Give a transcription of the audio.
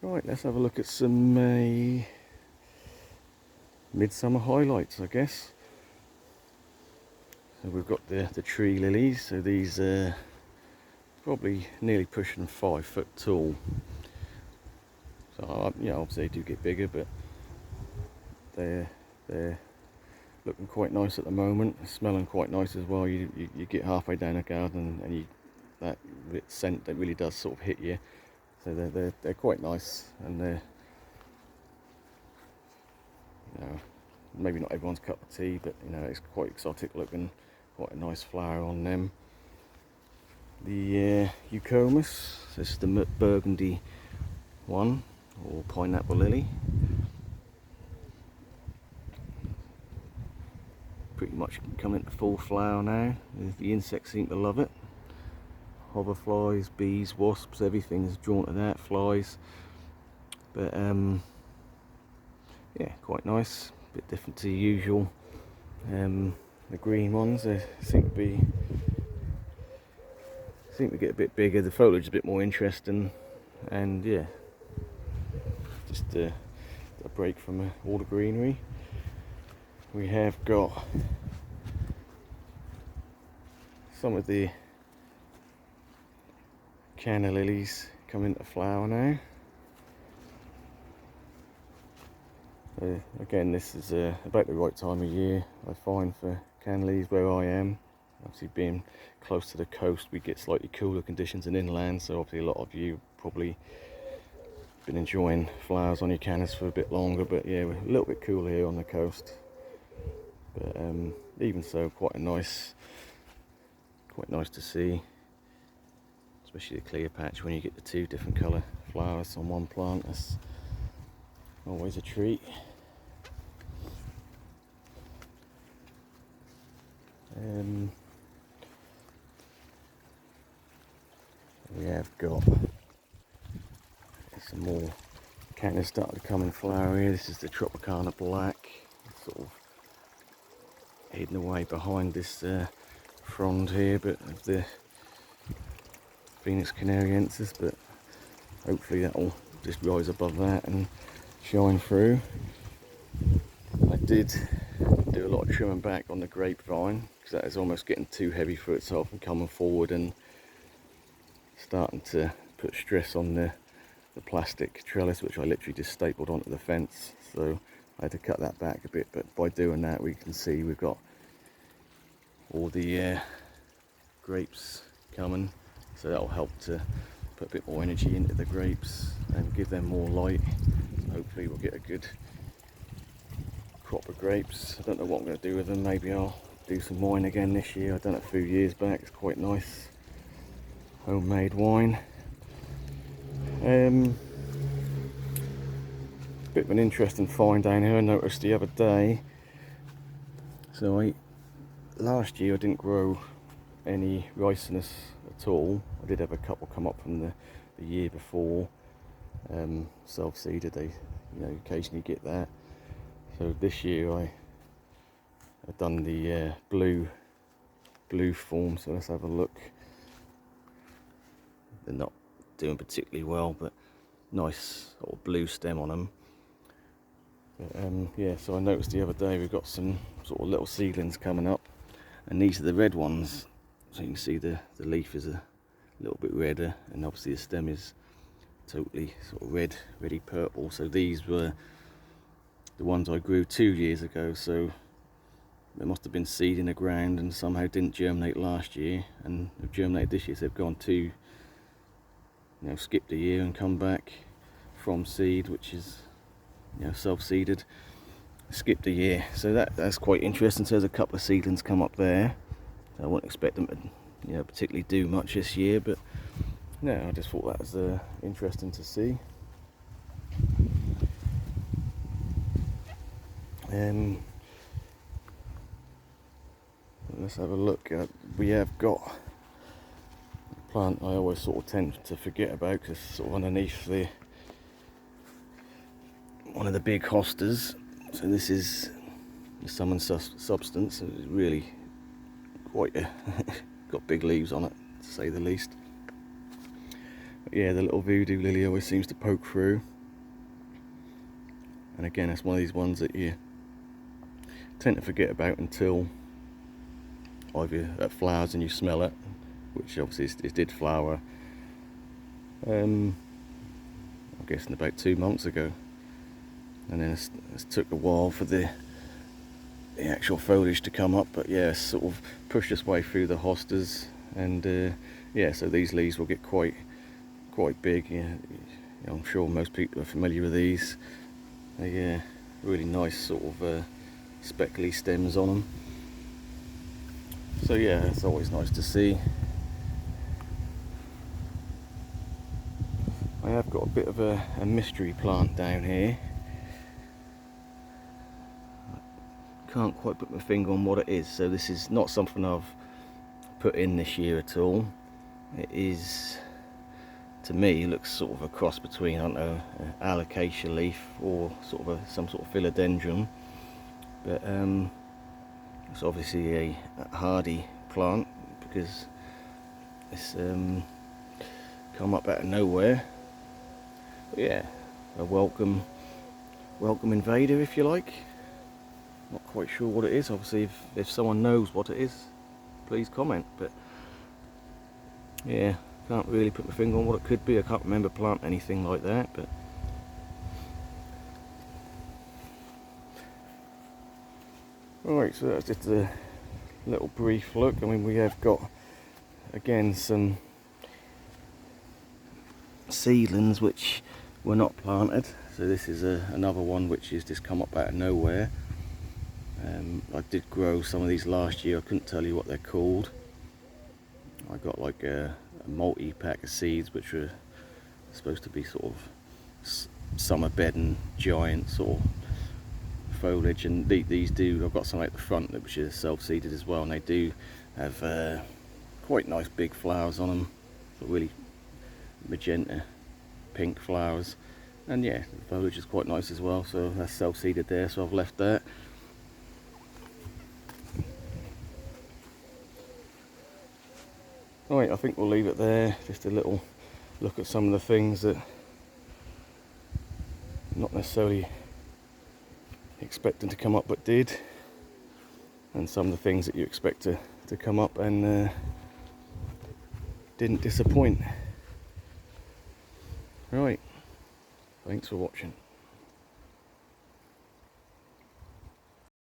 Right, let's have a look at some midsummer highlights, I guess. So we've got the tree lilies. So these are probably nearly pushing 5 foot tall. So yeah, obviously they do get bigger, but they're looking quite nice at the moment. Smelling quite nice as well. You get halfway down a garden and that scent that really does sort of hit you. So they're quite nice, and they're, you know, maybe not everyone's cup of tea, but you know, it's quite exotic looking. Quite a nice flower on them. The eucomis, this is the burgundy one, or pineapple lily. Pretty much coming into full flower now. The insects seem to love it. Hoverflies, bees, wasps, everything's drawn to that. Flies, but yeah, quite nice. A bit different to the usual. The green ones, they seem to get a bit bigger. The foliage is a bit more interesting, and yeah, just a break from all the greenery. We have got some of the Canna Lilies coming into flower now. Again, this is about the right time of year, I find, for Canna Lilies where I am. Obviously, being close to the coast, we get slightly cooler conditions than inland, so obviously a lot of you probably been enjoying flowers on your cannas for a bit longer. But yeah, we're a little bit cooler here on the coast. But even so, quite nice to see, especially the clear patch when you get the 2 different colour flowers on one plant. That's always a treat. We have got some more cannas starting to come in flower here. This is the Tropicana Black, sort of hidden away behind this frond here, but of the Venus Canariensis, but hopefully that will just rise above that and shine through. I did do a lot of trimming back on the grapevine because that is almost getting too heavy for itself and coming forward and starting to put stress on the plastic trellis, which I literally just stapled onto the fence. So I had to cut that back a bit, but by doing that we can see we've got all the grapes coming, so that'll help to put a bit more energy into the grapes and give them more light. Hopefully we'll get a good crop of grapes. I don't know what I'm going to do with them. Maybe I'll do some wine again this year. I've done it a few years back. It's quite nice homemade wine. Bit of an interesting find down here I noticed the other day. So last year I didn't grow any ricinus at all. I did have a couple come up from the year before, self-seeded. They, you know, occasionally get that. So this year I've done the blue form. So let's have a look. They're not doing particularly well, but nice sort of blue stem on them. But, yeah, so I noticed the other day we've got some sort of little seedlings coming up, and these are the red ones. So you can see the leaf is a little bit redder, and obviously the stem is totally sort of reddy purple. So these were the ones I grew 2 years ago, so they must have been seed in the ground and somehow didn't germinate last year, and have germinated this year. So they've gone to, you know, skipped a year and come back from seed, which is, you know, self-seeded, skipped a year. So that's quite interesting. So there's a couple of seedlings come up there. I wouldn't expect them to, you know, particularly do much this year, but no, I just thought that was interesting to see. Let's have a look. We have got a plant I always sort of tend to forget about because it's sort of underneath one of the big hostas. So this is the summon substance. It's really quite got big leaves on it, to say the least. But yeah, the little voodoo lily always seems to poke through. And again, it's one of these ones that you tend to forget about until either it flowers and you smell it, which obviously it did flower, I'm guessing about 2 months ago. And then it's took a while for the actual foliage to come up, but yeah, it's sort of pushed its way through the hostas, and yeah, so these leaves will get quite big. Yeah, I'm sure most people are familiar with these. They really nice sort of speckly stems on them. So yeah, it's always nice to see. I have got a bit of a mystery plant down here. Can't quite put my finger on what it is, so this is not something I've put in this year at all. It is, to me, looks sort of a cross between, I don't know, an alocasia leaf or sort of some sort of philodendron, but it's obviously a hardy plant because it's come up out of nowhere. But yeah, a welcome invader, if you like. Not quite sure what it is. Obviously, if someone knows what it is, please comment. But yeah, can't really put my finger on what it could be. I can't remember planting anything like that. But right, so that's just a little brief look. I mean, we have got again some seedlings which were not planted. So this is another one which has just come up out of nowhere. I did grow some of these last year. I couldn't tell you what they're called. I got like a multi-pack of seeds which were supposed to be sort of summer bedding giant sort of foliage, and these do, I've got some at the front which is self-seeded as well, and they do have quite nice big flowers on them, really magenta pink flowers, and yeah, the foliage is quite nice as well. So that's self-seeded there, so I've left that. Right, I think we'll leave it there. Just a little look at some of the things that not necessarily expecting to come up but did, and some of the things that you expect to come up and didn't disappoint. Right, thanks for watching.